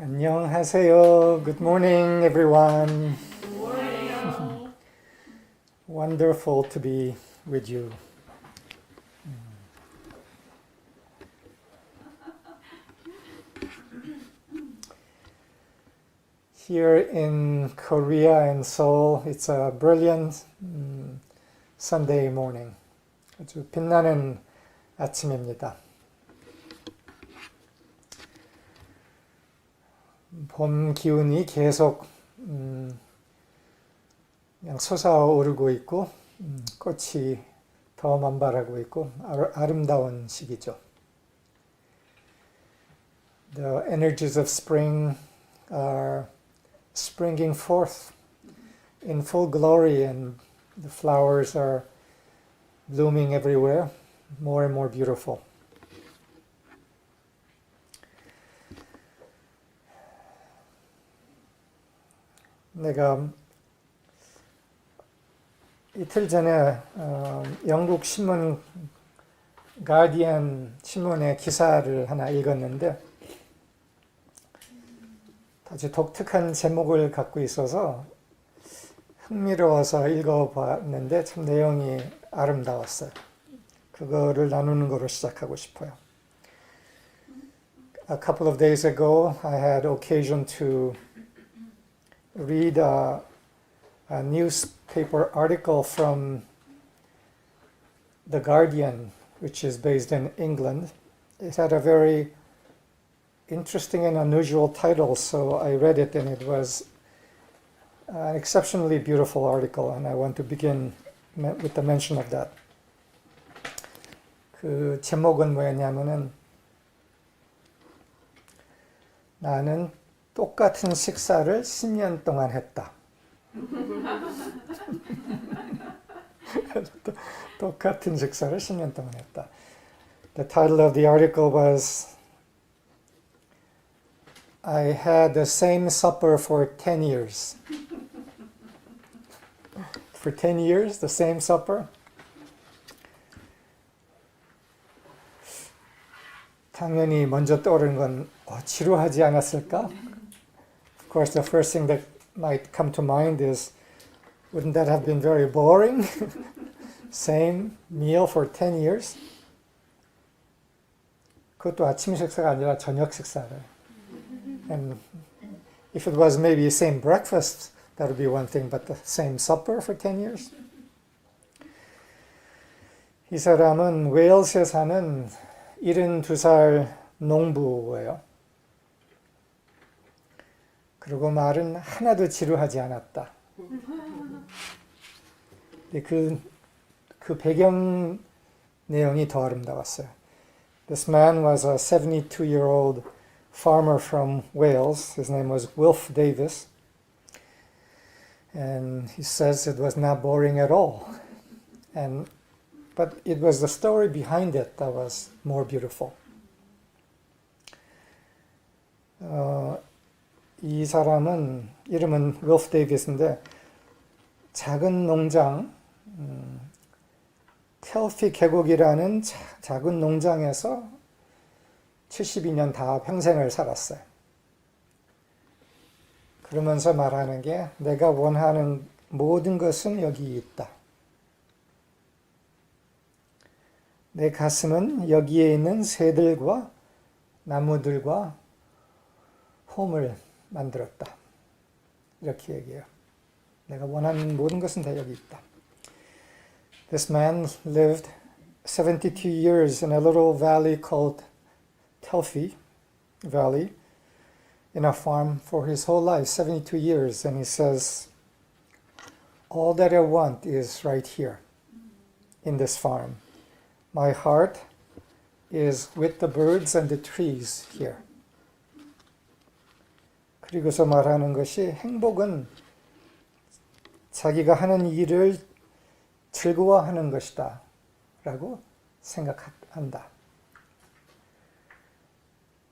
안녕하세요. Good morning, everyone. Good morning. Wonderful to be with you. Here in Korea and Seoul, it's a brilliant Sunday morning. 아주 빛나는 아침입니다. 봄 기운이 계속 그냥 솟아오르고 있고 꽃이 더 만발하고 있고 아름다운 시기죠. The energies of spring are springing forth in full glory and the flowers are blooming everywhere, more and more beautiful. 내가 이틀 전에 영국 신문 가디언 신문의 기사를 하나 읽었는데 아주 독특한 제목을 갖고 있어서 흥미로워서 읽어봤는데 참 내용이 아름다웠어요. 그거를 나누는 거로 시작하고 싶어요. A couple of days ago, I had occasion to read a newspaper article from The Guardian, which is based in England. It had a very interesting and unusual title, so I read it and it was an exceptionally beautiful article, and I want to begin with the mention of that. 그 제목은 뭐였냐면은 나는 똑같은 식사를 10년 동안 했다. 똑같은 식사를 10년 동안 했다. The title of the article was I had the same supper for 10 years. For 10 years, the same supper. 당연히 먼저 떠오르는 건 지루하지 않았을까? Of course, the first thing that might come to mind is, wouldn't that have been very boring? Same meal for 10 years? 그것도 아침 식사가 아니라 저녁 식사를. And if it was maybe the same breakfast, that would be one thing, but the same supper for 10 years? 이 사람은 웨일스에 사는 72살 농부예요. 그리고 말은 하나도 지루하지 않았다. 그 배경 내용이 더 아름다웠어요. This man was a 72-year-old farmer from Wales. His name was Wilf Davis. And he says it was not boring at all. But it was the story behind it that was more beautiful. 이 사람은 이름은 윌프 데이비스인데 작은 농장 텔피 계곡이라는 작은 농장에서 72년 다 평생을 살았어요. 그러면서 말하는 게 내가 원하는 모든 것은 여기 있다. 내 가슴은 여기에 있는 새들과 나무들과 홈을 만들었다. 이렇게 얘기해요. 내가 원하는 모든 것은 다 여기 있다. This man lived 72 years in a little valley called Telfi Valley in a farm for his whole life, 72 years. And he says, all that I want is right here in this farm. My heart is with the birds and the trees here. 그리고서 말하는 것이 행복은 자기가 하는 일을 즐거워하는 것이다 라고 생각한다.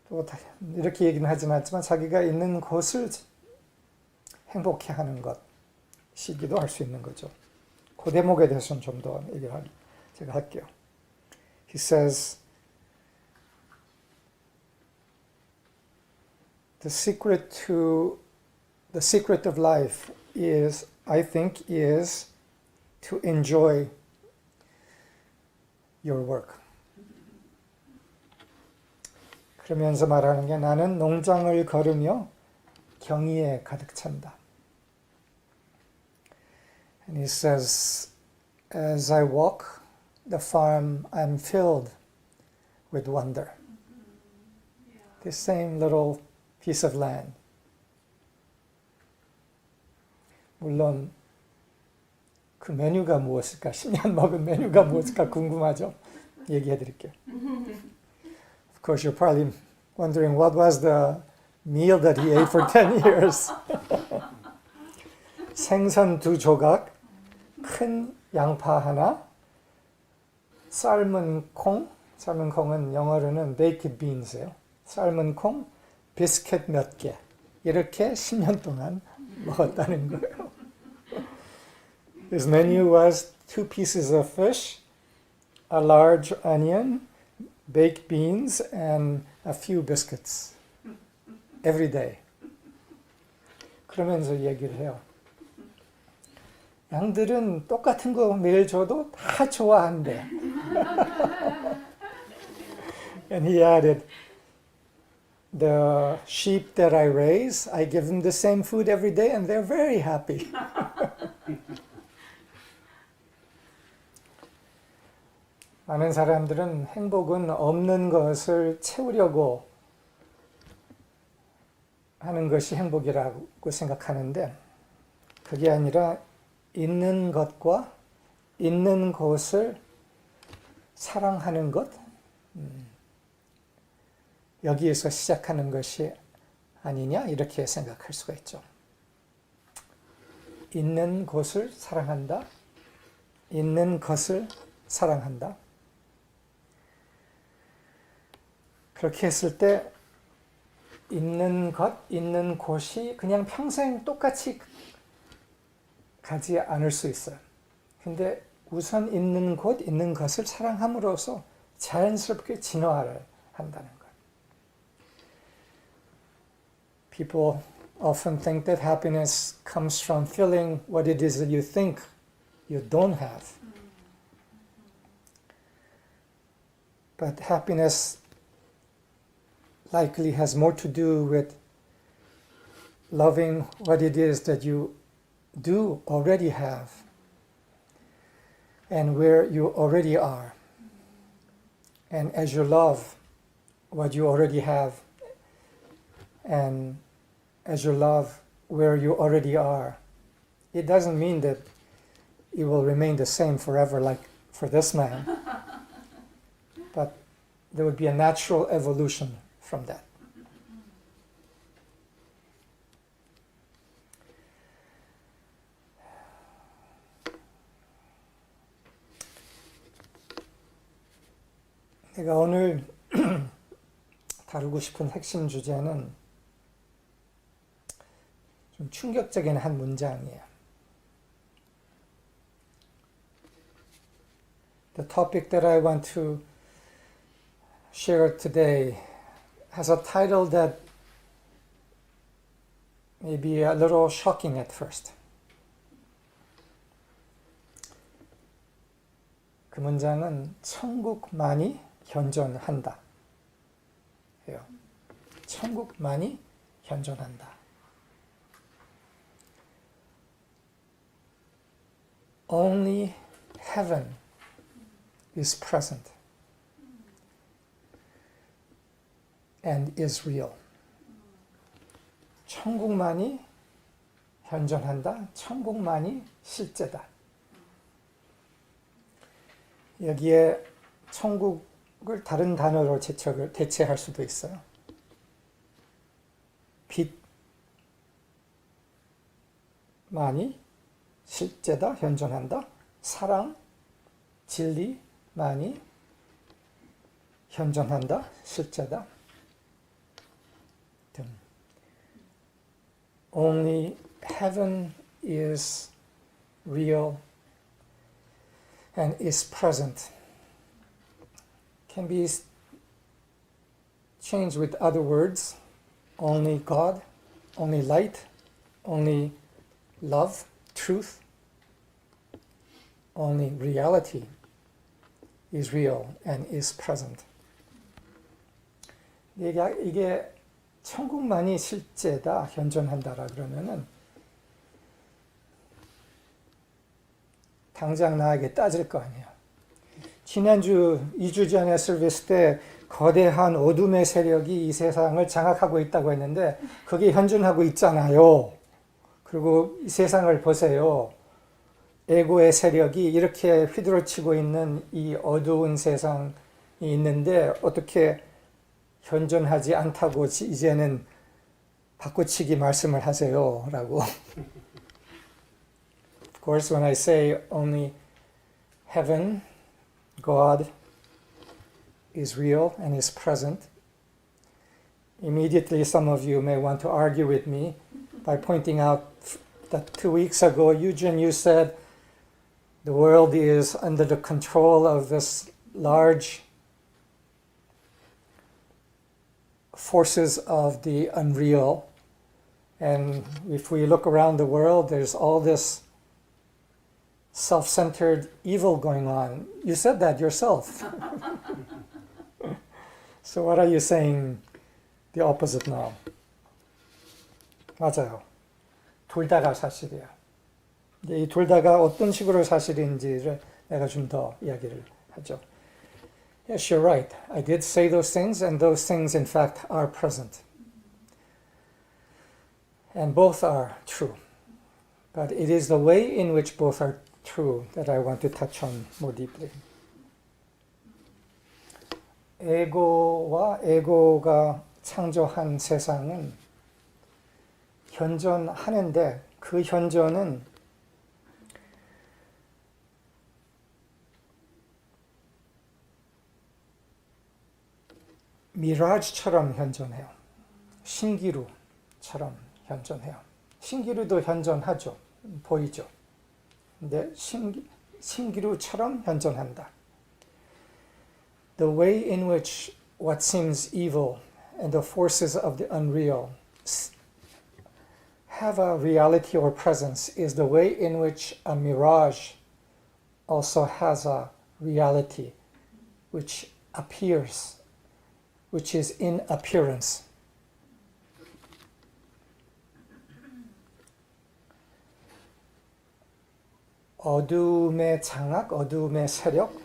또 이렇게 얘기는 하지는 않지만 자기가 있는 곳을 행복해하는 것이기도 할 수 있는 거죠. 그 대목에 대해서는 좀 더 얘기를 제가 할게요. He says, the secret of life is, I think, is to enjoy your work. 그러면서 말하는 게 나는 농장을 걸으며 경의에 가득 찬다. And he says, as I walk the farm, I'm filled with wonder. This same little piece of land. 물론 그 메뉴가 무엇일까? 10년 먹은 메뉴가 무엇일까 궁금하죠? 얘기해 드릴게요. Of course, you're probably wondering what was the meal that he ate for 10 years. 생선 2조각, 큰 양파 하나, 삶은 콩, 삶은 콩은 영어로는 baked beans예요. 삶은 콩, 비스켓 몇 개, 이렇게 10년 동안 먹었다는 거예요. His menu was 2 pieces of fish, a large onion, baked beans, and a few biscuits every day. 그러면서 얘기를 해요. 양들은 똑같은 거 매일 줘도 다 좋아한대. And he added, the sheep that I raise, I give them the same food every day and they're very happy. 많은 사람들은 행복은 없는 것을 채우려고 하는 것이 행복이라고 생각하는데 그게 아니라 있는 것과 있는 곳을 사랑하는 것, 여기에서 시작하는 것이 아니냐 이렇게 생각할 수가 있죠. 있는 곳을 사랑한다, 있는 것을 사랑한다. 그렇게 했을 때 있는 것, 있는 곳이 그냥 평생 똑같이 가지 않을 수 있어요. 근데 우선 있는 곳, 있는 것을 사랑함으로써 자연스럽게 진화를 한다는 거예요. People often think that happiness comes from feeling what it is that you think you don't have. But happiness likely has more to do with loving what it is that you do already have and where you already are. And as you love what you already have and as you love where you already are, it doesn't mean that it will remain the same forever like for this man, but there would be a natural evolution from that. 내가 오늘 다루고 싶은 핵심 주제는 좀 충격적인 한 문장이에요. The topic that I want to share today has a title that may be a little shocking at first. 그 문장은 천국만이 현존한다. 예요. 천국만이 현존한다. Only heaven is present and is real. 천국만이 현존한다. 천국만이 실제다. 여기에 천국을 다른 단어로 대체할 수도 있어요. 빛만이 실제다, 현존한다. 사랑, 진리만이 현존한다, 실제다. 등. Only heaven is real and is present. Can be changed with other words. only God, only light, only love, truth, only reality is real and is present. 이게 천국만이 실제다, 현존한다라 그러면은 당장 나에게 따질 거 아니에요. 지난주 2주 전에 서비스 때 거대한 어둠의 세력이 이 세상을 장악하고 있다고 했는데 그게 현존하고 있잖아요. 그리고 이 세상을 보세요. 에고의 세력이 이렇게 휘두르치고 있는 이 어두운 세상이 있는데 어떻게 현존하지 않다고 이제는 바꾸치기 말씀을 하세요. 라고. Of course, when I say only heaven, God is real and is present, immediately some of you may want to argue with me by pointing out that 2 weeks ago, Yujin, you said the world is under the control of this large forces of the unreal. And if we look around the world, there's all this self-centered evil going on. You said that yourself. So what are you saying the opposite now? 맞아요. 둘 다가 사실이야. 이 둘 다가 어떤 식으로 사실인지를 내가 좀 더 이야기를 하죠. Yes, you're right. I did say those things, and those things, in fact, are present. And both are true. But it is the way in which both are true that I want to touch on more deeply. 에고가 창조한 세상은 현존하는데 그 현존은 미라지처럼 현존해요. 신기루처럼 현존해요. 신기루도 현존하죠. 보이죠. 근데 신기루처럼 현존한다. The way in which what seems evil and the forces of the unreal have a reality or presence is the way in which a mirage also has a reality which appears, which is in appearance. 어둠의 장악, 어둠의 세력은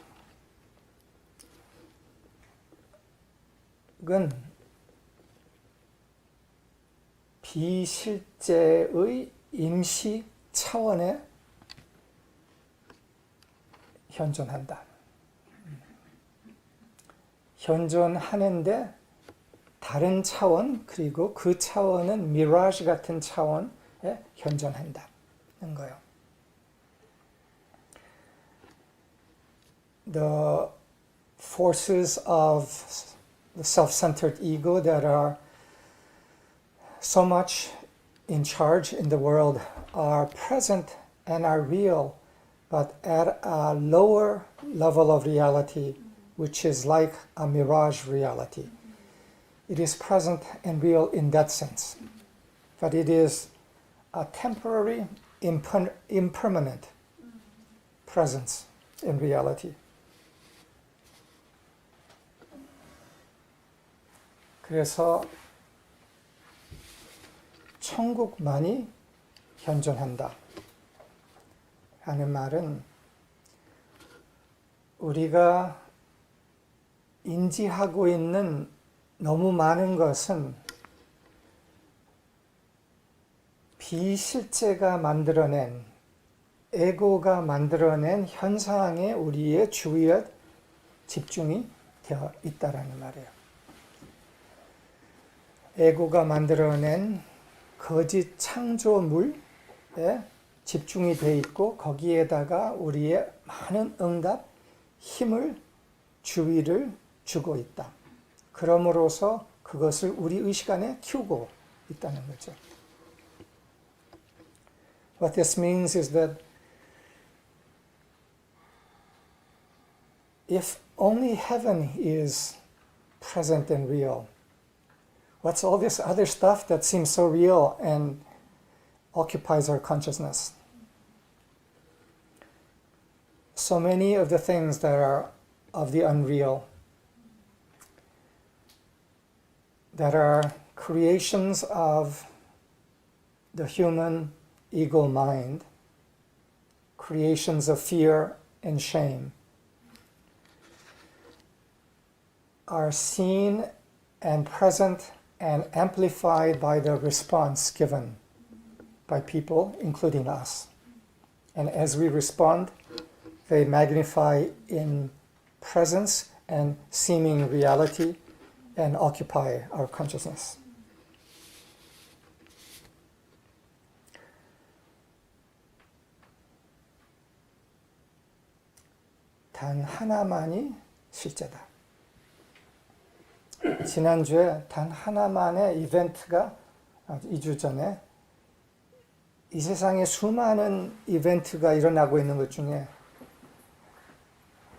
비실제의 임시 차원에 현존한다. 현존하는데 다른 차원, 그리고 그 차원은 미라지 같은 차원에 현존한다는 거예요. The forces of the self-centered ego that are so much in charge in the world are present and are real, but at a lower level of reality, which is like a mirage reality. It is present and real in that sense, but it is a temporary, impermanent presence in reality. 그래서 천국만이 현존한다 하는 말은 우리가 인지하고 있는 너무 많은 것은 비실제가 만들어낸, 에고가 만들어낸 현상에 우리의 주의에 집중이 되어 있다라는 말이에요. 에고가 만들어낸 거짓 창조물에 집중이 되어 있고 거기에다가 우리의 많은 응답, 힘을, 주의를 주고 있다. 그럼으로써 그것을 우리 의식 안에 키우고 있다는 거죠. What this means is that if only heaven is present and real, What's all this other stuff that seems so real and occupies our consciousness? So many of the things that are of the unreal, that are creations of the human ego mind, creations of fear and shame, are seen and present and amplified by the response given by people, including us. And as we respond, they magnify in presence and seeming reality and occupy our consciousness. 단 하나만이 실제다. 지난주에 단 하나만의 이벤트가 2주 전에 이 세상에 수많은 이벤트가 일어나고 있는 것 중에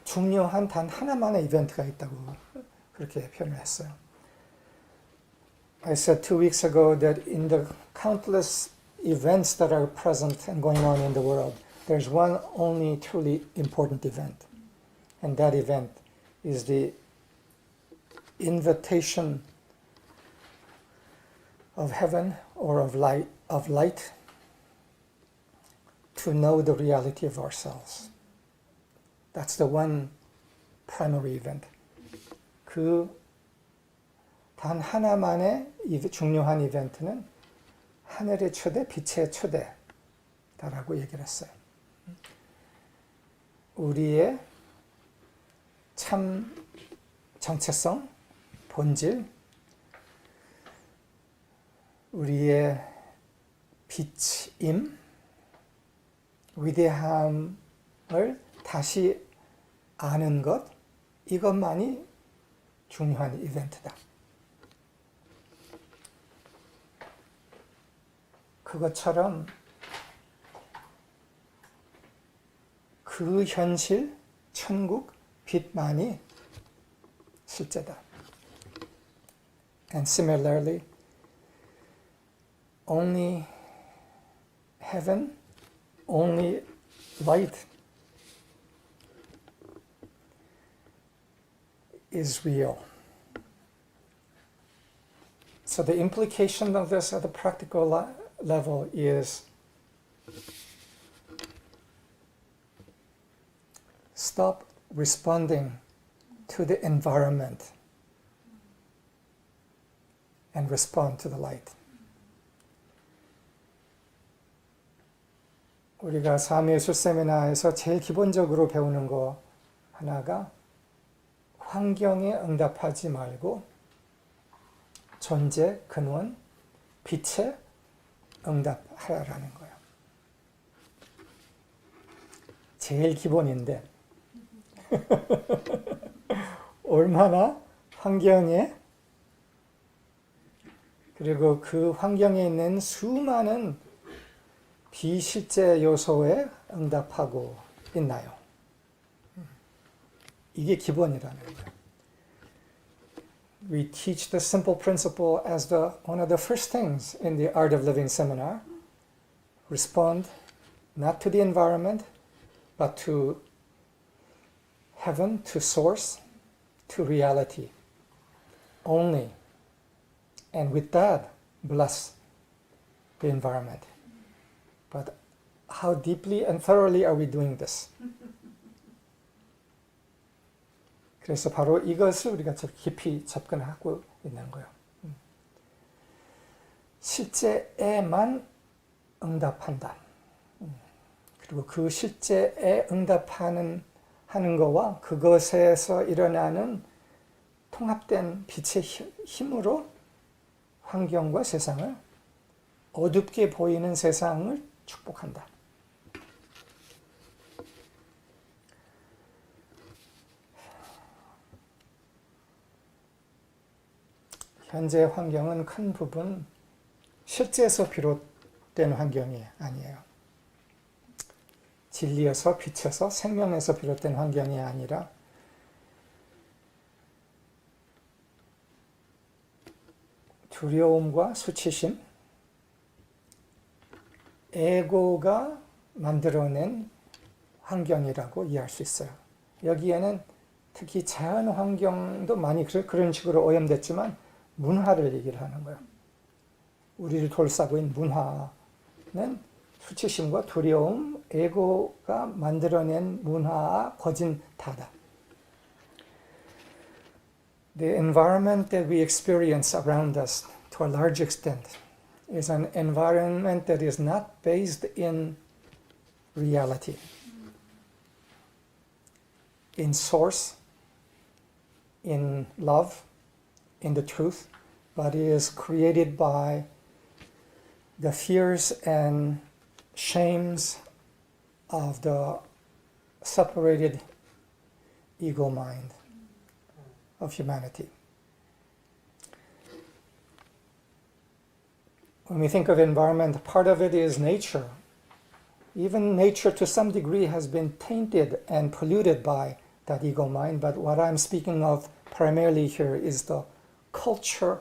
중요한 단 하나만의 이벤트가 있다고 그렇게 표현을 했어요. I said 2 weeks ago that in the countless events that are present and going on in the world, there's one only truly important event. And that event is the invitation of heaven or of light to know the reality of ourselves. That's the one primary event. 그 단 하나만의 중요한 이벤트는 하늘의 초대, 빛의 초대다라고 얘기를 했어요. 우리의 참 정체성, 본질, 우리의 빛임, 위대함을 다시 아는 것, 이것만이 중요한 이벤트다. 그것처럼 그 현실, 천국, 빛만이 실제다. And similarly, only heaven, only light is real. So the implication of this at the practical level is stop responding to the environment and respond to the light. 우리가 사무예술 세미나에서 제일 기본적으로 배우는 거 하나가 환경에 응답하지 말고 존재, 근원, 빛에 응답하라는 거예요. 제일 기본인데 얼마나 환경에 그리고 그 환경에 있는 수많은 비실제 요소에 응답하고 있나요? 이게 기본이라는 거예요. We teach the simple principle as one of the first things in the Art of Living seminar. Respond not to the environment, but to heaven, to source, to reality. Only. And with that, bless the environment. But how deeply and thoroughly are we doing this? 그래서 바로 이것을 우리가 깊이 접근하고 있는 거예요. 실제에만 응답한다. 그리고 그 실제에 응답하는 거와 그것에서 일어나는 통합된 빛의 힘으로 환경과 세상을 어둡게 보이는 세상을 축복한다. 현재 환경은 큰 부분 실제에서 비롯된 환경이 아니에요. 진리에서, 빛에서, 생명에서 비롯된 환경이 아니라 두려움과 수치심, 에고가 만들어낸 환경이라고 이해할 수 있어요. 여기에는 특히 자연 환경도 많이 그런 식으로 오염됐지만 문화를 얘기를 하는 거예요. 우리를 둘러싸고 있는 문화는 수치심과 두려움, 에고가 만들어낸 문화와 거진 다다. The environment that we experience around us to a large extent is an environment that is not based in reality, in source, in love, in the truth, but is created by the fears and shames of the separated ego mind of humanity. When we think of environment, part of it is nature. Even nature to some degree has been tainted and polluted by that ego mind, but what I'm speaking of primarily here is the culture,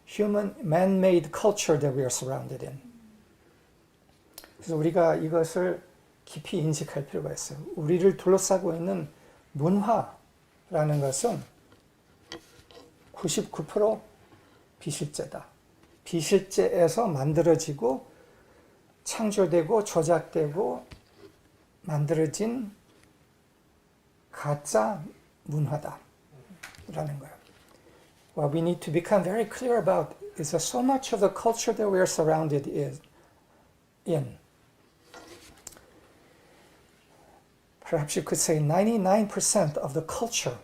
human, man-made culture that we are surrounded in. 그래서 우리가 이것을 깊이 인식할 필요가 있어요. 우리를 둘러싸고 있는 문화라는 것은 99% 비실제다. 비실제에서 만들어지고 창조되고 조작되고 만들어진 가짜 문화다 라는 거예요. What we need to become very clear about is that so much of the culture that we are surrounded in, perhaps you could say 99% of the culture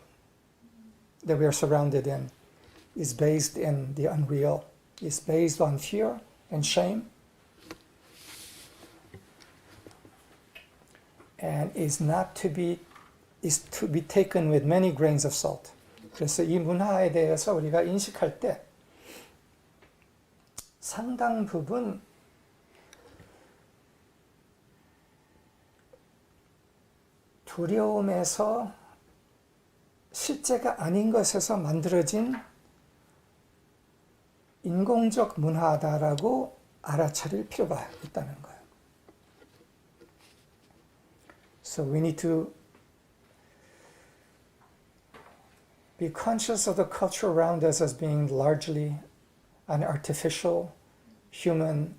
that we are surrounded in is based in the unreal, is based on fear and shame, and is to be taken with many grains of salt. 그래서 이 문화에 대해서 우리가 인식할 때 상당 부분 두려움에서 실제가 아닌 것에서 만들어진 인공적 문화다라고 알아차릴 필요가 있다는 거예요. So we need to be conscious of the culture around us as being largely an artificial, human,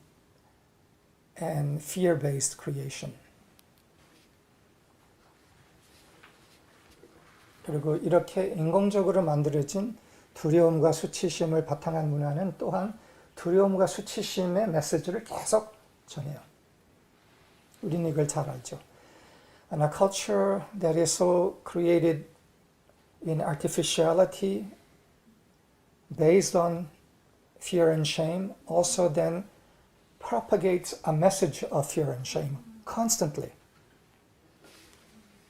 and fear-based creation. 그리고 이렇게 인공적으로 만들어진 두려움과 수치심을 바탕한 문화는 또한 두려움과 수치심의 메시지를 계속 전해요. 우리는 이걸 잘 알죠. And a culture that is so created in artificiality, based on fear and shame, also then propagates a message of fear and shame constantly.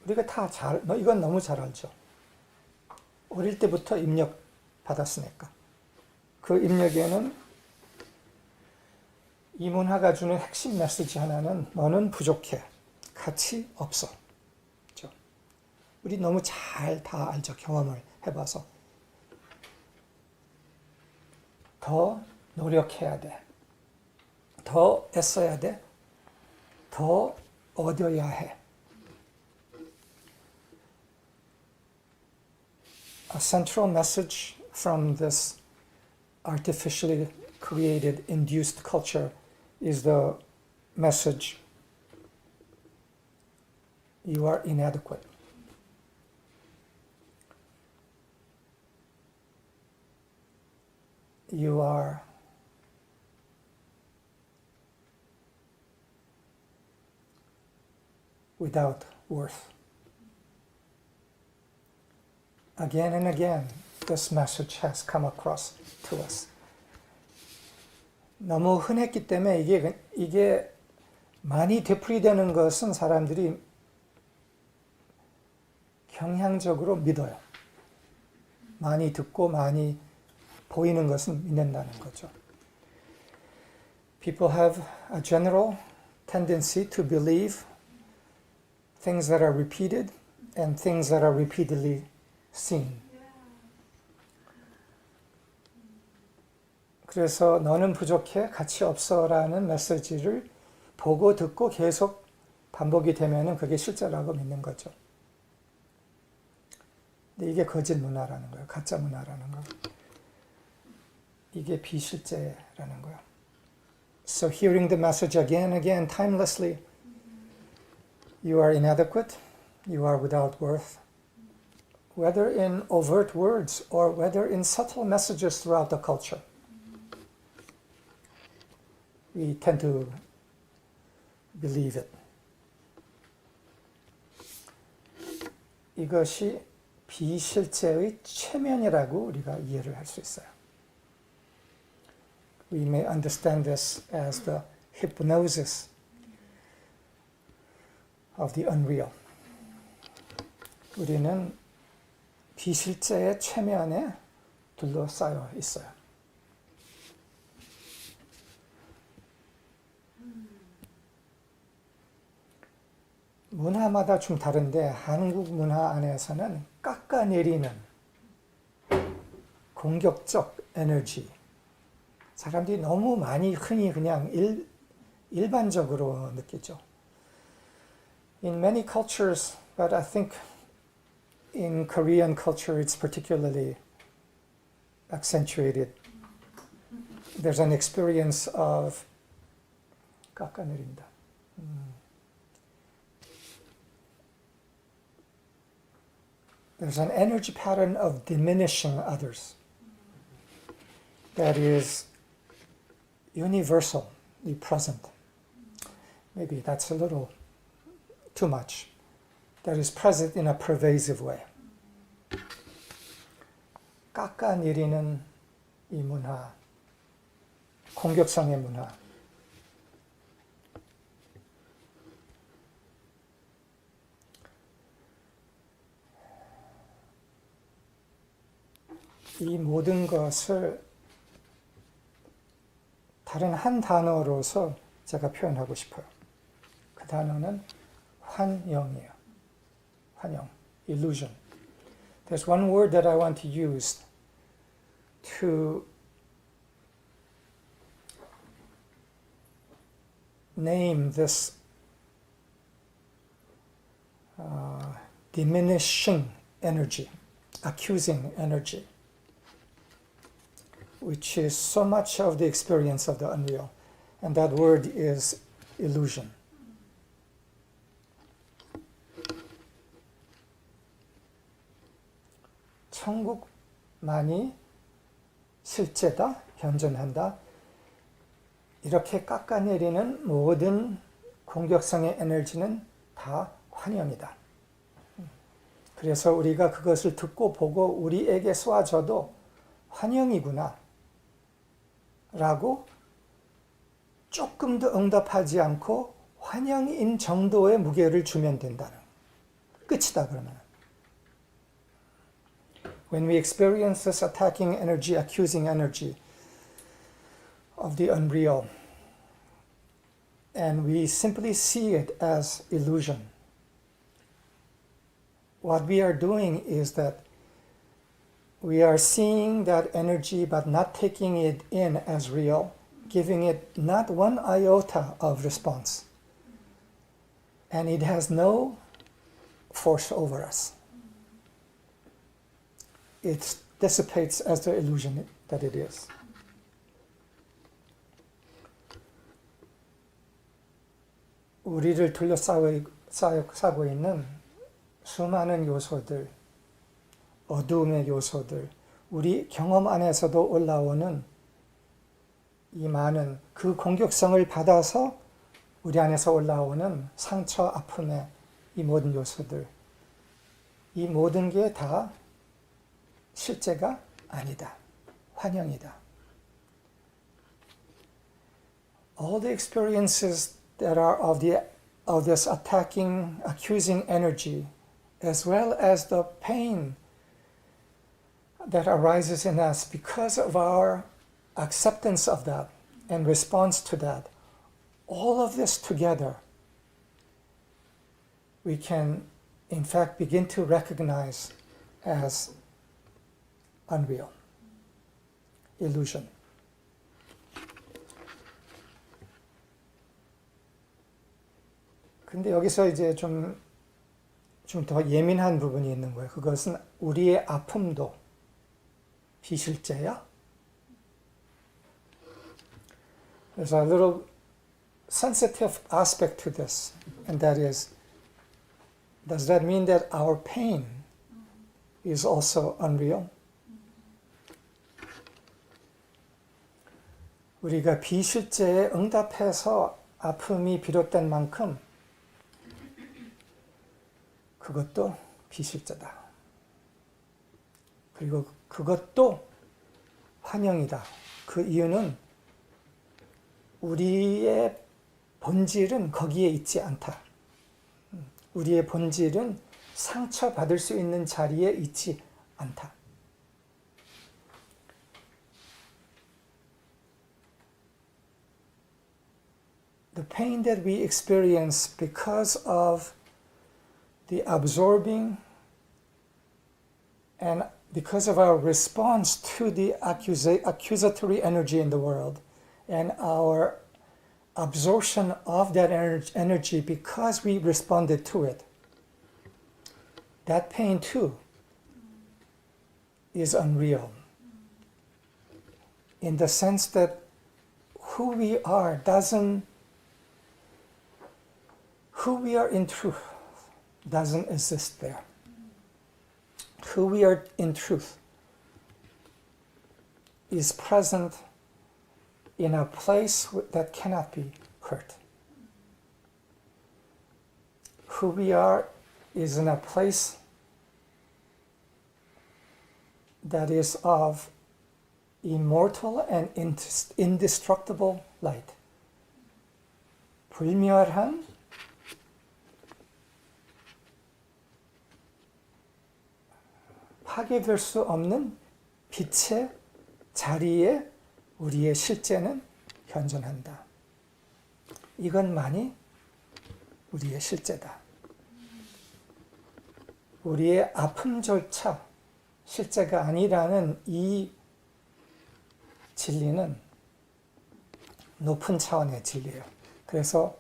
우리가 다 이건 너무 잘 알죠. 어릴 때부터 입력 받았으니까. 그 입력에는 이 문화가 주는 핵심 메시지 하나는 너는 부족해. 가치 없어. 그렇죠? 우리 너무 잘 다 알죠. 경험을 해봐서. 더 노력해야 돼. 더 애써야 돼. 더 얻어야 해. A central message from this artificially created, induced culture is the message, you are inadequate. You are without worth. Again and again, this message has come across to us. 너무 흔했기 때문에 이게 많이 되풀이되는 것은 사람들이 경향적으로 믿어요. 많이 듣고 많이 보이는 것은 믿는다는 거죠. People have a general tendency to believe things that are repeated and things that are repeatedly seen. 그래서 너는 부족해, 가치 없어라는 메시지를 보고 듣고 계속 반복이 되면은 그게 실제라고 믿는 거죠. 근데 이게 거짓 문화라는 거예요. 가짜 문화라는 거. 이게 비실제라는 거예요. So hearing the message again and again, timelessly, you are inadequate, you are without worth, whether in overt words or whether in subtle messages throughout the culture. We tend to believe it. 이것이 비실제의 최면이라고 우리가 이해를 할 수 있어요. We may understand this as the hypnosis of the unreal. 우리는 비실제의 최면에 둘러싸여 있어요. 문화마다 좀 다른데 한국 문화 안에서는 깎아내리는 공격적 에너지, 사람들이 너무 많이 흔히 그냥 일반적으로 느끼죠. In many cultures, but I think in Korean culture it's particularly accentuated. There's an experience of 깎아내린다. There's an energy pattern of diminishing others that is universally present. Maybe that's a little too much. That is present in a pervasive way. 깎아내리는 이 문화, 공격성의 문화. 이 모든 것을 다른 한 단어로서 제가 표현하고 싶어요. 그 단어는 환영이에요. 환영, illusion. There's one word that I want to use to name this diminishing energy, accusing energy, which is so much of the experience of the unreal. And that word is illusion. 천국만이 실제다, 현존한다. 이렇게 깎아내리는 모든 공격성의 에너지는 다 환영이다. 그래서 우리가 그것을 듣고 보고 우리에게 쏘아져도 환영이구나 라고 조금 더 응답하지 않고 환영인 정도의 무게를 주면 된다는 끝이다 그러면. When we experience this attacking energy, accusing energy of the unreal, and we simply see it as illusion, what we are doing is that we are seeing that energy but not taking it in as real, giving it not one iota of response. And it has no force over us. It dissipates as the illusion that it is. 우리를 둘러싸고 있는 수많은 요소들, 어두움의 요소들, 우리 경험 안에서도 올라오는 이 많은 그 공격성을 받아서 우리 안에서 올라오는 상처, 아픔의 이 모든 요소들, 이 모든 게 다 실제가 아니다. 환영이다. All the experiences that are of this attacking, accusing energy, as well as the pain that arises in us because of our acceptance of that and response to that, all of this together, we can in fact begin to recognize as unreal, illusion. 근데 여기서 이제 좀 더 예민한 부분이 있는 거예요. 그것은 우리의 아픔도 비실제야? There's a little sensitive aspect to this, and that is, does that mean that our pain is also unreal? 우리가 비실제에 응답해서 아픔이 비롯된 만큼 그것도 비실제다. 그리고 그것도 환영이다. 그 이유는 우리의 본질은 거기에 있지 않다. 우리의 본질은 상처받을 수 있는 자리에 있지 않다. The pain that we experience because of the absorbing and because of our response to the accusatory energy in the world and our absorption of that energy because we responded to it, that pain too is unreal. In the sense that who we are in truth doesn't exist there. Who we are in truth is present in a place that cannot be hurt. Who we are is in a place that is of immortal and indestructible light. 불멸한 파괴될 수 없는 빛의 자리에 우리의 실제는 현존한다. 이것만이 우리의 실제다. 우리의 아픔조차 실제가 아니라는 이 진리는 높은 차원의 진리예요. 그래서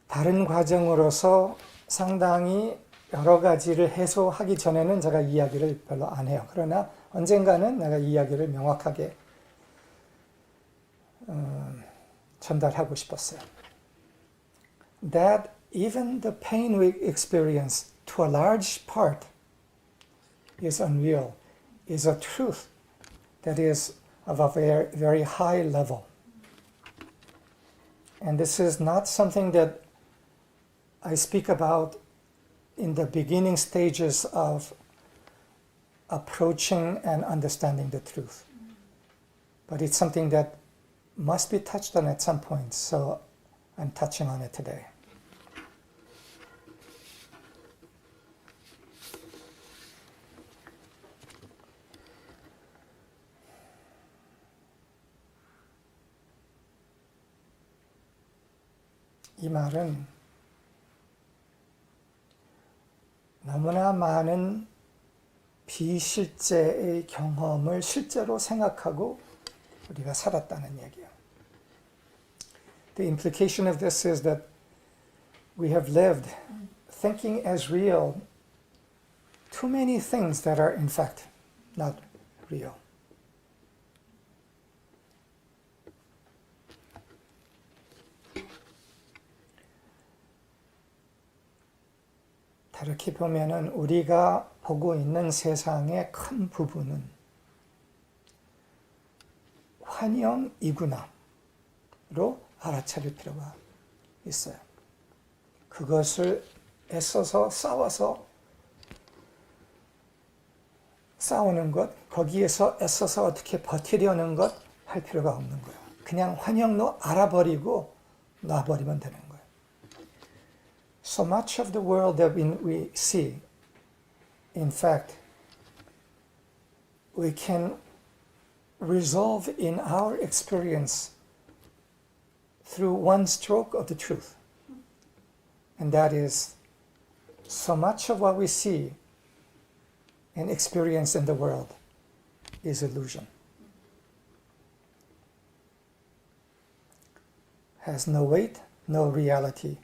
다른 과정으로서 상당히 여러 가지를 해소하기 전에는 제가 이야기를 별로 안 해요. 그러나 언젠가는 내가 이야기를 명확하게 전달하고 싶었어요. That even the pain we experience to a large part is unreal, is a truth that is of a very, very high level. And this is not something that I speak about in the beginning stages of approaching and understanding the truth. But it's something that must be touched on at some point, so I'm touching on it today. 이 말은 너무나 많은 비실제의 경험을 실제로 생각하고 우리가 살았다는 얘기예요. The implication of this is that we have lived thinking as real too many things that are in fact not real. 이렇게 보면은 우리가 보고 있는 세상의 큰 부분은 환영이구나로 알아차릴 필요가 있어요. 그것을 애써서 싸우는 것, 거기에서 애써서 어떻게 버티려는 것 할 필요가 없는 거예요. 그냥 환영로 알아버리고 놔버리면 되는 거예요. So much of the world that we see, in fact, we can resolve in our experience through one stroke of the truth. And that is, so much of what we see and experience in the world is illusion. has no weight, no reality,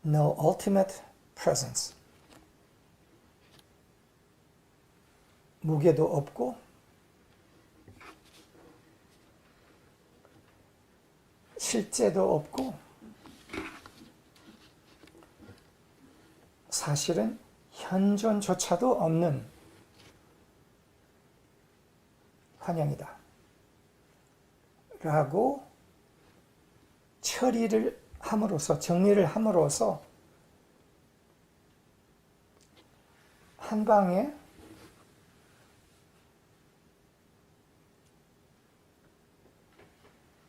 no ultimate presence. 무게도 없고 실제도 없고 사실은 현존조차도 없는 환영이다 라고 처리를 함으로써, 정리를 함으로써 한 방에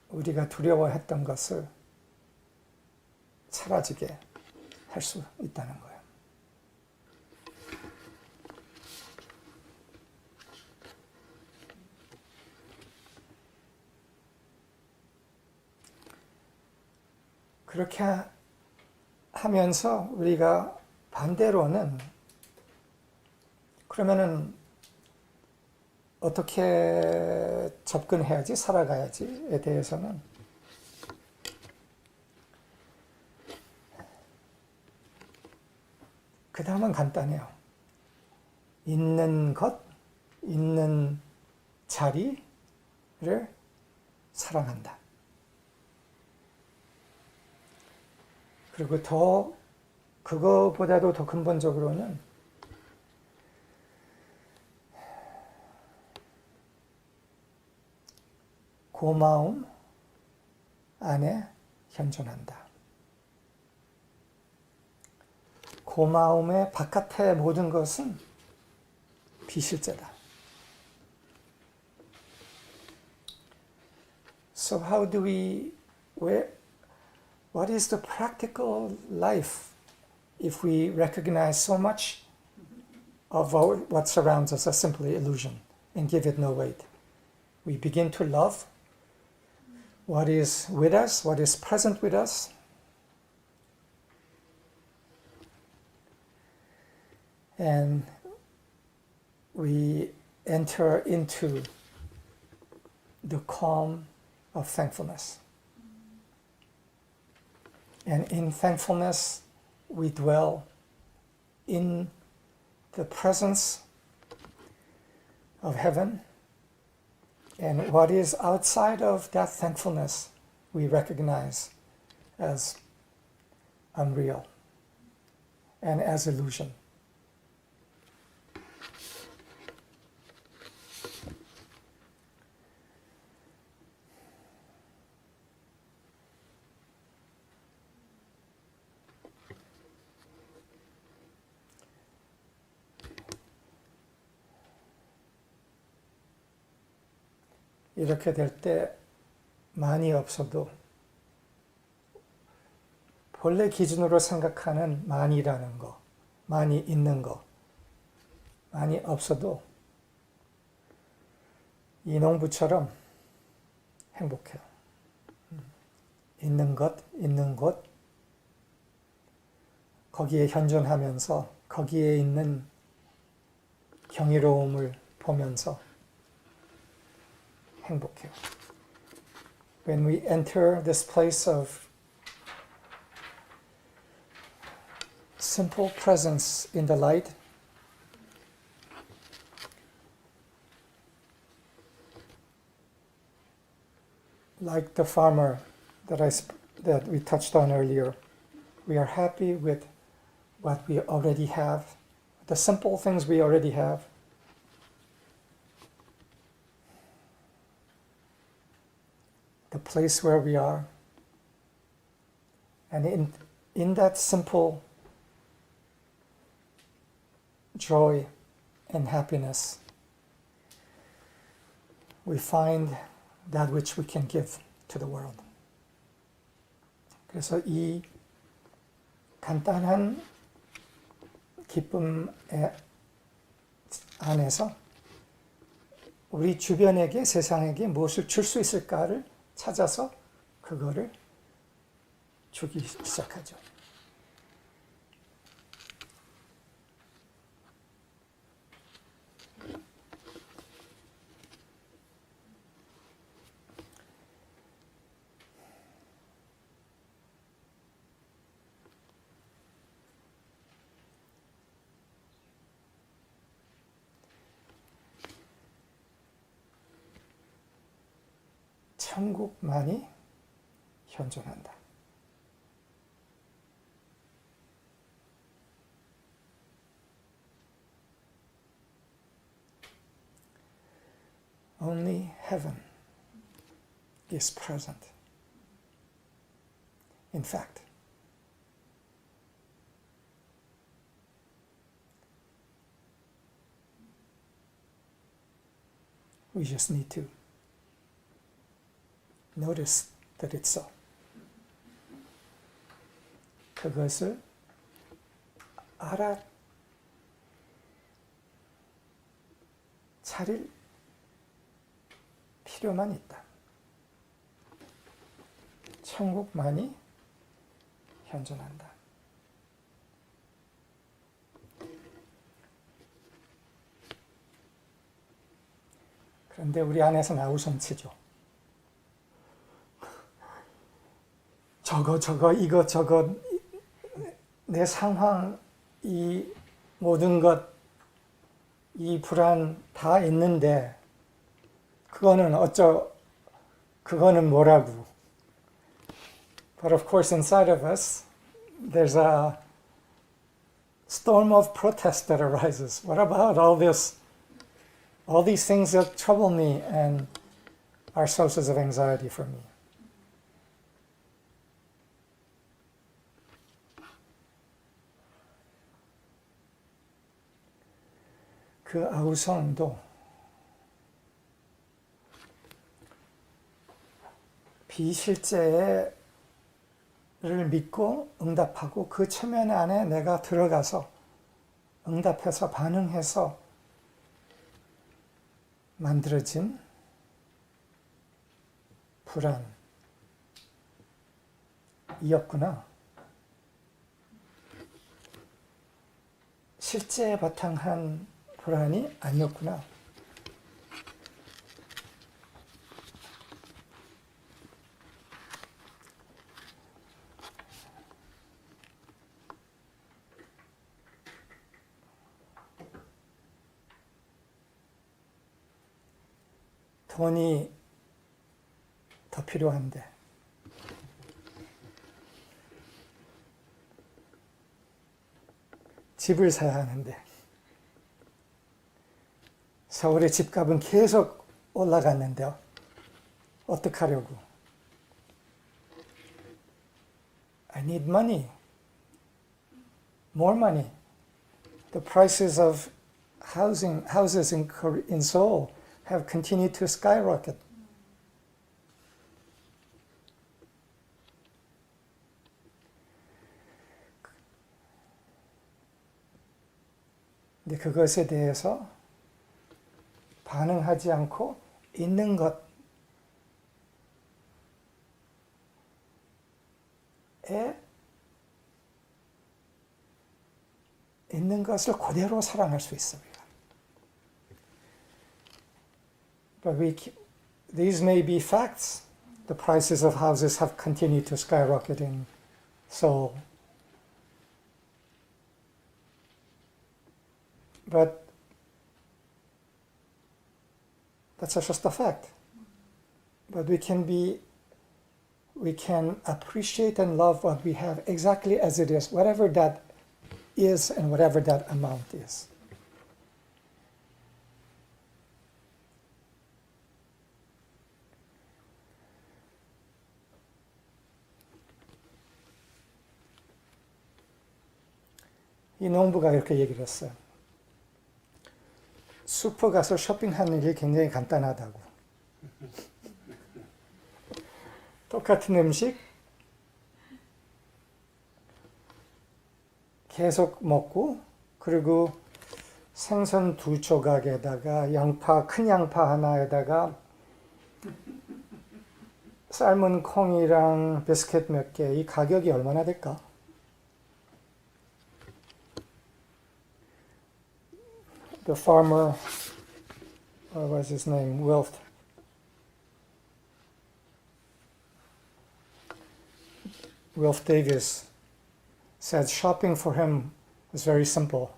우리가 두려워했던 것을 사라지게 할 수 있다는 거예요. 그렇게 하면서 우리가 반대로는 그러면은 어떻게 접근해야지, 살아가야지에 대해서는 그 다음은 간단해요. 있는 것, 있는 자리를 사랑한다. 그리고 그거보다도 더 근본적으로는 고마움 안에 현존한다. 고마움의 바깥의 모든 것은 비실제다. So how do what is the practical life if we recognize so much of what surrounds us as simply illusion and give it no weight? We begin to love what is with us, what is present with us. And we enter into the calm of thankfulness. And in thankfulness, we dwell in the presence of heaven. And what is outside of that thankfulness, we recognize as unreal and as illusion. 이렇게 될 때 많이 없어도 본래 기준으로 생각하는 많이라는 거, 많이 있는 거, 많이 없어도 인홍부처럼 행복해요. 있는 것, 있는 곳, 거기에 현존하면서 거기에 있는 경이로움을 보면서 행복해요. When we enter this place of simple presence in the light, like the farmer that we touched on earlier, we are happy with what we already have, the simple things we already have. The place where we are, and in that simple joy and happiness, we find that which we can give to the world. 그래서 이 간단한 기쁨 안에서 우리 주변에게, 세상에게 무엇을 줄 수 있을까를 찾아서 그거를 주기 시작하죠. 천국만이 현존한다. Only heaven is present. In fact, we just need to notice that it's so. 그것을 알아차릴 필요만 있다. 천국만이 현존한다. 그런데 우리 안에서는 아우성치죠. 이거 내 상황, 이 모든 것, 이 불안 다 있는데 그거는 뭐라고? But of course inside of us there's a storm of protest that arises. What about all these things that trouble me and are sources of anxiety for me? 그 아우성도 비실제를 믿고 응답하고 그 체면 안에 내가 들어가서 응답해서 반응해서 만들어진 불안이었구나. 실제에 바탕한 불안이 아니었구나. 돈이 더 필요한데 집을 사야 하는데 서울의 집값은 계속 올라갔는데요. 어떡하려고? I need money. More money. The prices of houses in Seoul have continued to skyrocket. 근데 그것에 대해서 반응하지 않고 있는 것을 그대로 사랑할 수 있습니다. But these may be facts. The prices of houses have continued to skyrocket in Seoul. But that's just a fact. But we can appreciate and love what we have exactly as it is, whatever that is and whatever that amount is. 이 농부가 이렇게 얘기를 했어요. 슈퍼 가서 쇼핑하는 게 굉장히 간단하다고. 똑같은 음식 계속 먹고 그리고 생선 2조각에다가 큰 양파 하나에다가 삶은 콩이랑 비스켓 몇 개, 이 가격이 얼마나 될까? The farmer, what was his name? Wilf Davis said shopping for him was very simple.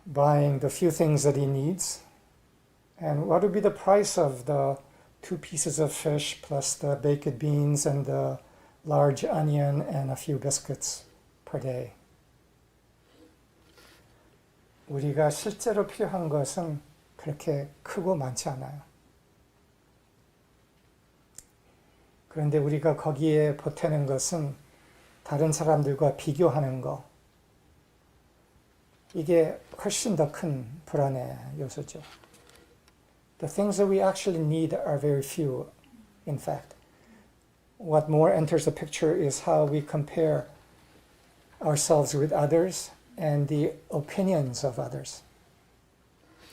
Buying the few things that he needs. And what would be the price of the 2 pieces of fish plus the baked beans and the large onion and a few biscuits per day. 우리가 실제로 필요한 것은 그렇게 크고 많지 않아요. 그런데 우리가 거기에 보태는 것은 다른 사람들과 비교하는 거. 이게 훨씬 더 큰 불안의 요소죠. The things that we actually need are very few, in fact. What more enters the picture is how we compare ourselves with others and the opinions of others.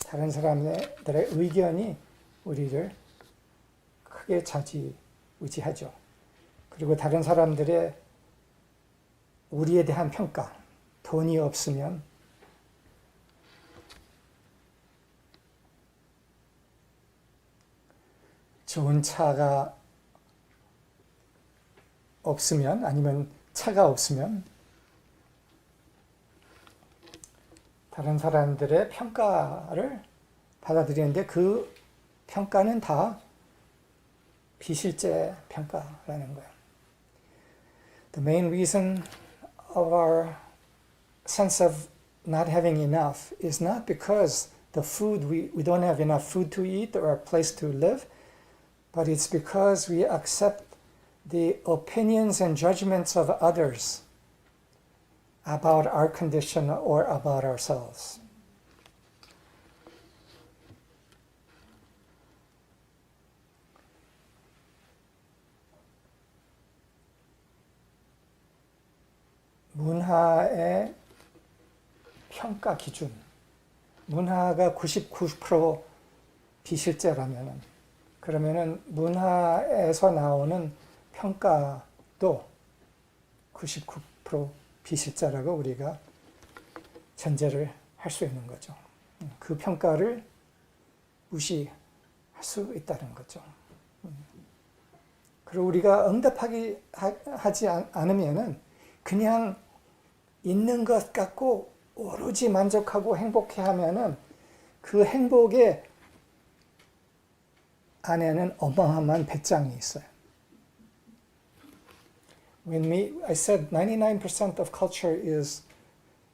다른 사람들의 의견이 우리를 크게 좌지우지하죠. 그리고 다른 사람들의 우리에 대한 평가, 돈이 없으면 좋은 차가 없으면 아니면 차가 없으면 다른 사람들의 평가를 받아들이는데 그 평가는 다 비실제 평가라는 거예요. The main reason of our sense of not having enough is not because the food we don't have enough food to eat or a place to live, but it's because we accept the opinions and judgments of others about our condition or about ourselves. 문화의 평가 기준. 문화가 99% 비실제라면은 그러면은 문화에서 나오는 평가도 99% 비실제라고 우리가 전제를 할 수 있는 거죠. 그 평가를 무시할 수 있다는 거죠. 그리고 우리가 하지 않으면은 그냥 있는 것 갖고 오로지 만족하고 행복해하면은 그 행복의 안에는 어마어마한 배짱이 있어요. I said 99% of culture is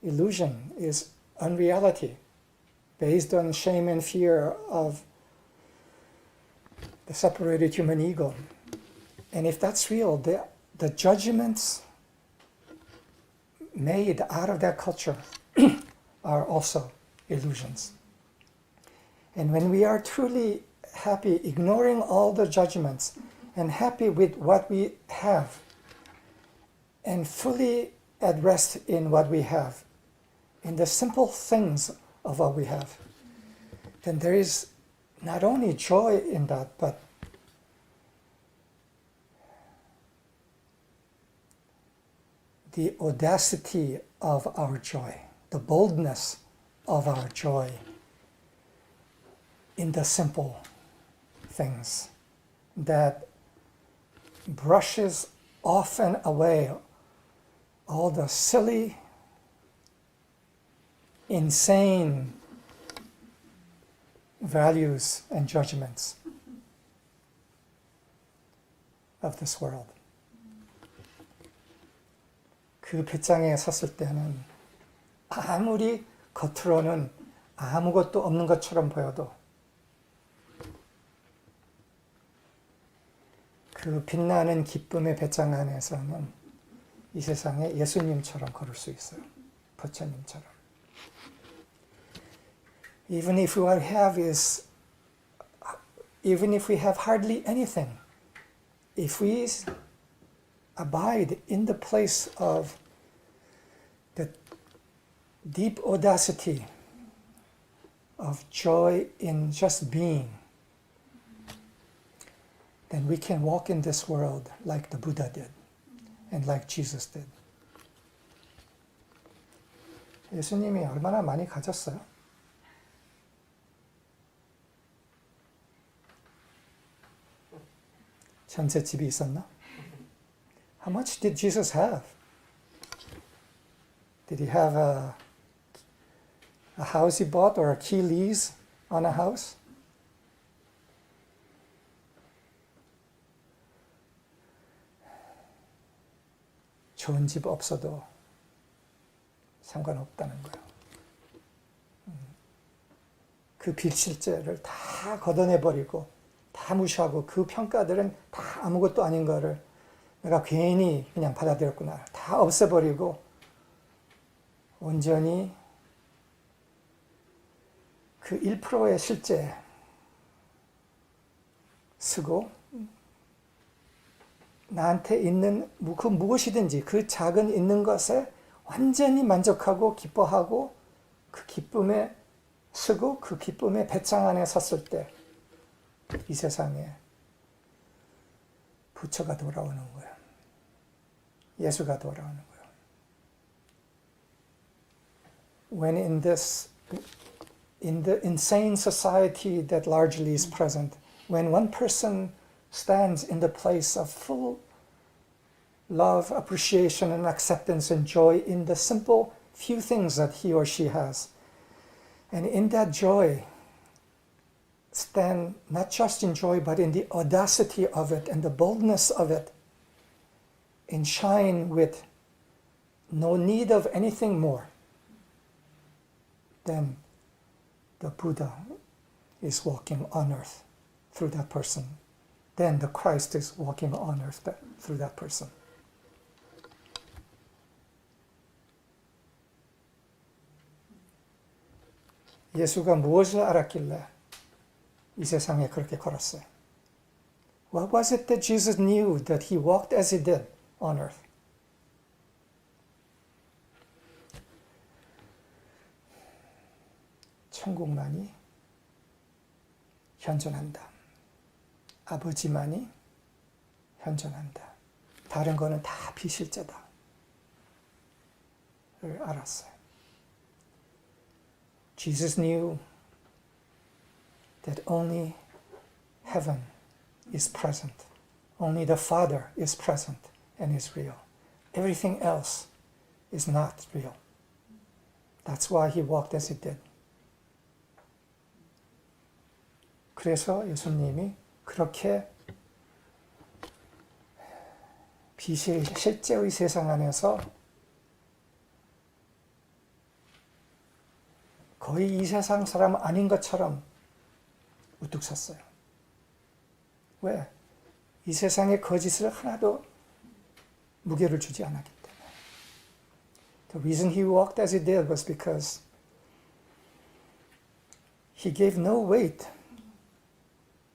illusion, is unreality, based on shame and fear of the separated human ego. And if that's real, the judgments made out of that culture are also illusions. And when we are truly happy, ignoring all the judgments, and happy with what we have, and fully at rest in what we have, in the simple things of what we have, then there is not only joy in that, but the audacity of our joy, the boldness of our joy in the simple things that brushes off and away all the silly, insane values and judgments of this world. 그 배짱에 섰을 때는 아무리 겉으로는 아무것도 없는 것처럼 보여도 그 빛나는 기쁨의 배짱 안에서는 이 세상에 예수님처럼 걸을 수 있어요. 부처님처럼. Even if we have hardly anything, if we abide in the place of the deep audacity of joy in just being, then we can walk in this world like the Buddha did and like Jesus did. 예수님이 얼마나 많이 가졌어요? 전세 집이 있었나? How much did Jesus have? Did he have a house he bought or a key lease on a house? 좋은 집 없어도 상관없다는 거예요. 그 빌실제를 다 걷어내버리고 다 무시하고 그 평가들은 다 아무것도 아닌 거를 내가 괜히 그냥 받아들였구나. 다 없애버리고 온전히 그 1%의 실제 쓰고 나한테 있는 그 무엇이든지 그 작은 있는 것에 완전히 만족하고 기뻐하고 그 기쁨에 쓰고 그 기쁨의 배짱 안에 섰을 때 이 세상에 부처가 돌아오는 거예요. 예수가 돌아오는 거예요. When in the insane society that largely is present, when one person stands in the place of full love, appreciation, and acceptance and joy in the simple few things that he or she has, and in that joy, stand not just in joy, but in the audacity of it and the boldness of it, and shine with no need of anything more, then the Buddha is walking on earth through that person. Then the Christ is walking on earth through that person. 예수가 무엇을 알았길래 이 세상에 그렇게 걸었어요? What was it that Jesus knew that he walked as he did on earth? 천국만이 현존한다. 아버지만이 현존한다. 다른 거는 다 비실제다. 를 알았어요. Jesus knew that only heaven is present. Only the Father is present and is real. Everything else is not real. That's why he walked as he did. 그래서 예수님이 그렇게 실제의 세상 안에서 거의 이 세상 사람 아닌 것처럼 우뚝 섰어요. 왜? 이 세상의 거짓을 하나도 무게를 주지 않았기 때문에. The reason he walked as he did was because he gave no weight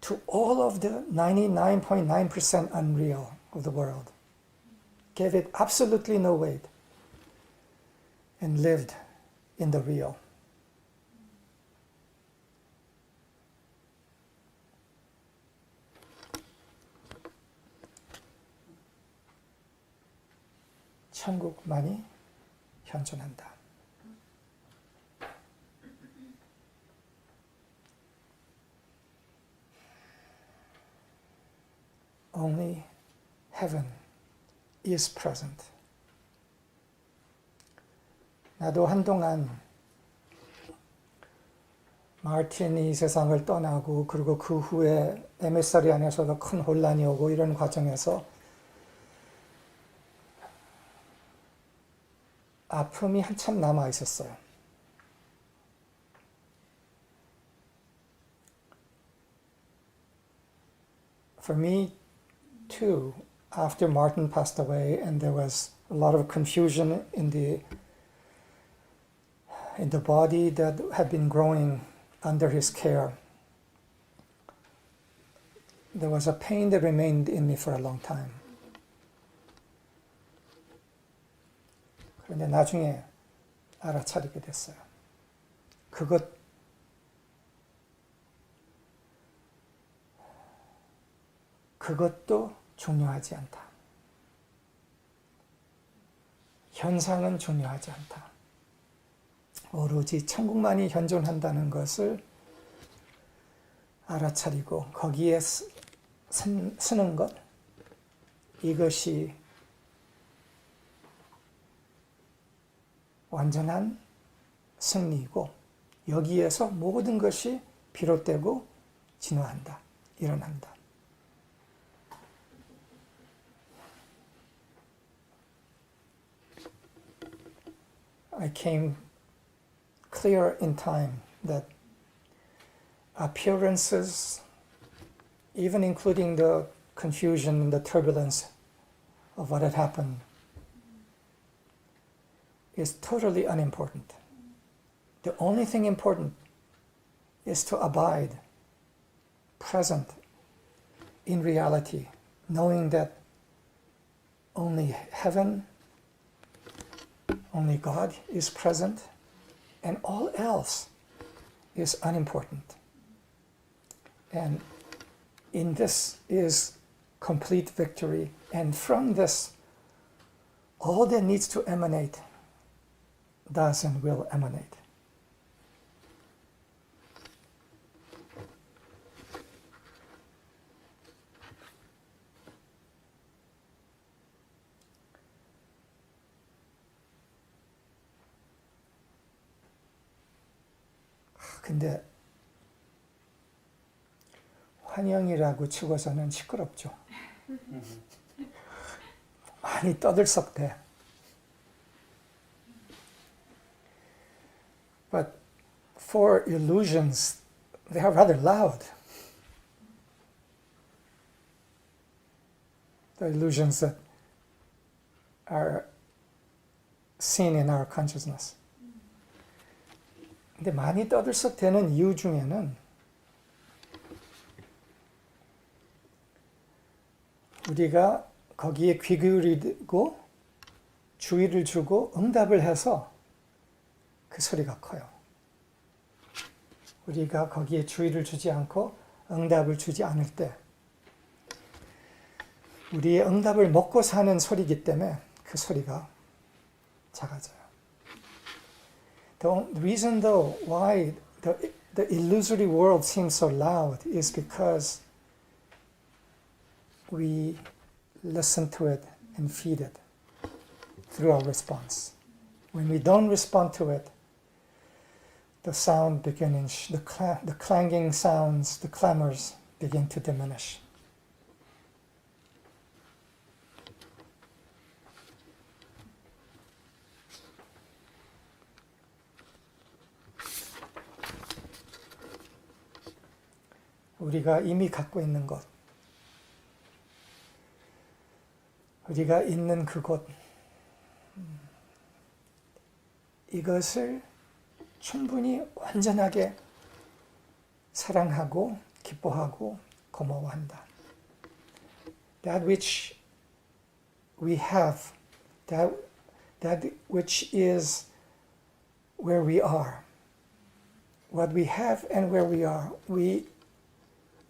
to all of the 99.9% unreal of the world. Gave it absolutely no weight and lived in the real. 천국만이 현존한다. Only heaven is present. 나도 한동안 마르틴이 세상을 떠나고 그리고 그 후에 MSR이 안에서도 큰 혼란이 오고 이런 과정에서 아픔이 한참 남아 있었어요. For me too, after Martin passed away and there was a lot of confusion in the body that had been growing under his care, there was a pain that remained in me for a long time. 그런데 나중에 알아차리게 됐어요. 그것도 중요하지 않다. 현상은 중요하지 않다. 오로지 천국만이 현존한다는 것을 알아차리고 거기에 쓰는 것, 이것이 완전한 승리이고 여기에서 모든 것이 비롯되고 진화한다, 일어난다. I came clear in time that appearances, even including the confusion and the turbulence of what had happened, is totally unimportant. The only thing important is to abide, present in reality, knowing that only heaven, only God is present, and all else is unimportant. And in this is complete victory. And from this, all that needs to emanate does and will emanate. 근데 환영이라고 치고서는 시끄럽죠. 많이 떠들썩대. But for illusions, they are rather loud. The illusions that are seen in our consciousness. 근데 많이 떠들썩대는 이유 중에는 우리가 거기에 귀 기울이고 주의를 주고 응답을 해서 그 소리가 커요. 우리가 거기에 주의를 주지 않고 응답을 주지 않을 때 우리의 응답을 먹고 사는 소리이기 때문에 그 소리가 작아져요. The reason though why the illusory world seems so loud is because we listen to it and feed it through our response. When we don't respond to it, the sound begins, the clanging sounds, the clamors begin to diminish. 우리가 이미 갖고 있는 것, 우리가 있는 그곳, 이것을 충분히 완전하게 사랑하고 기뻐하고 고마워한다. That which we have, that which is where we are, what we have and where we are, we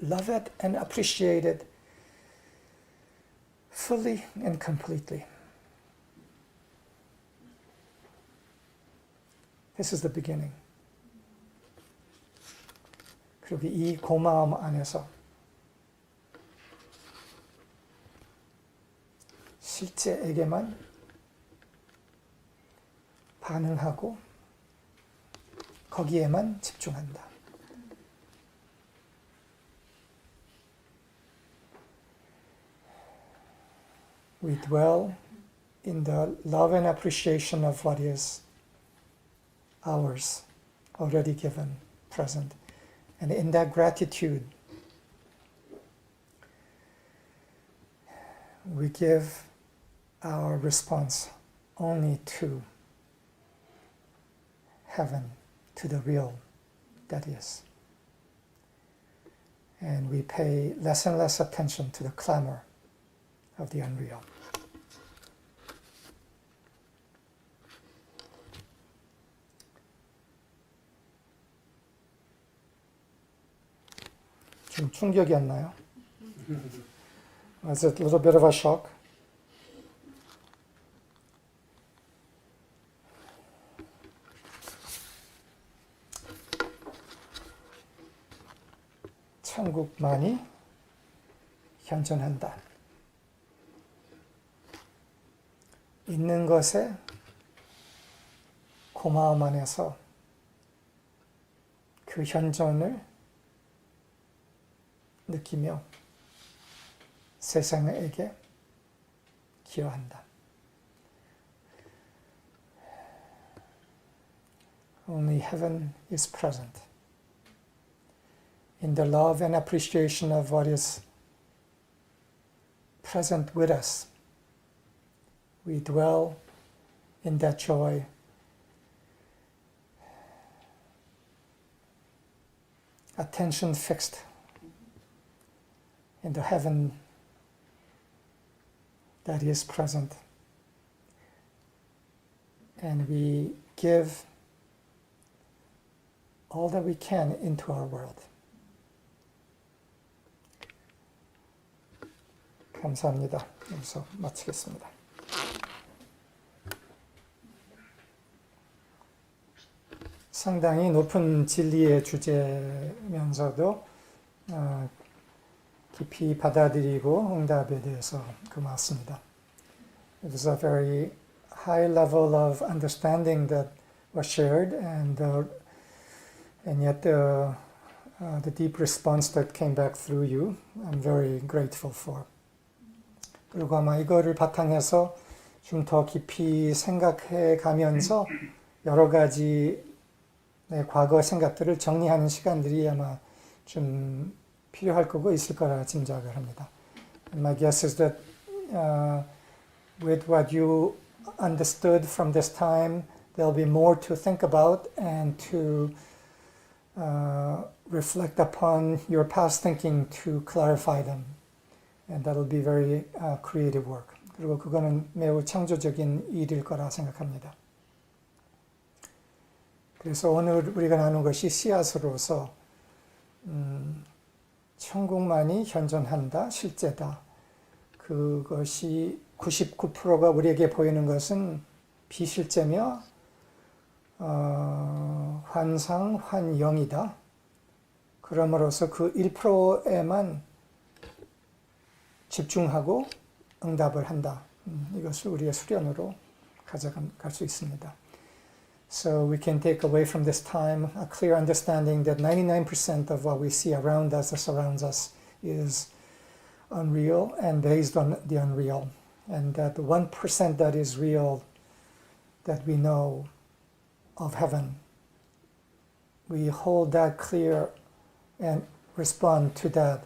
love it and appreciate it fully and completely. This is the beginning. 그리고 이 고마움 안에서 실제에게만 반응하고 거기에만 집중한다. We dwell in the love and appreciation of what is ours, already given, present. And in that gratitude, we give our response only to heaven, to the real that is. And we pay less and less attention to the clamor of the unreal. 좀 충격이었나요? Was it a little bit of a shock? 천국만이 현존한다. 있는 것에 고마움 안에서 그 현존을 느끼며 세상에게 기여한다. only heaven is present. In the love and appreciation of what is present with us, we dwell in that joy. Attention fixed in the heaven that is present. And we give all that we can into our world. 감사합니다. 여기서 마치겠습니다. 상당히 높은 진리의 주제면서도 깊이 받아들이고 응답에 대해서 고맙습니다. It was a very high level of understanding that was shared, and yet the deep response that came back through you, I'm very grateful for. 그리고 아마 이거를 바탕해서 좀 더 깊이 생각해 가면서 여러 가지 과거 생각들을 정리하는 시간들이 아마 좀 필요할 거고 있을 거라 짐작을 합니다. And my guess is that with what you understood from this time, there'll be more to think about and to reflect upon your past thinking to clarify them. And that'll be very creative work. 그리고 그거는 매우 창조적인 일일 거라 생각합니다. 그래서 오늘 우리가 나눈 것이 씨앗으로서 천국만이 현존한다, 실제다. 그것이 99%가 우리에게 보이는 것은 비실제며 환상, 환영이다. 그러므로서 그 1%에만 집중하고 응답을 한다. 이것을 우리의 수련으로 가져갈 수 있습니다. So we can take away from this time a clear understanding that 99% of what we see around us or surrounds us is unreal and based on the unreal. And that the 1% that is real, that we know of heaven, we hold that clear and respond to that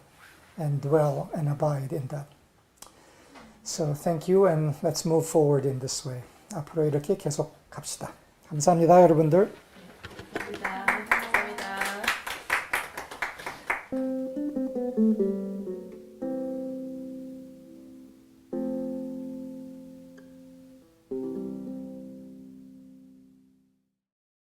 and dwell and abide in that. So thank you, and let's move forward in this way. 앞으로 이렇게 계속 갑시다. 감사합니다, 여러분들. 감사합니다.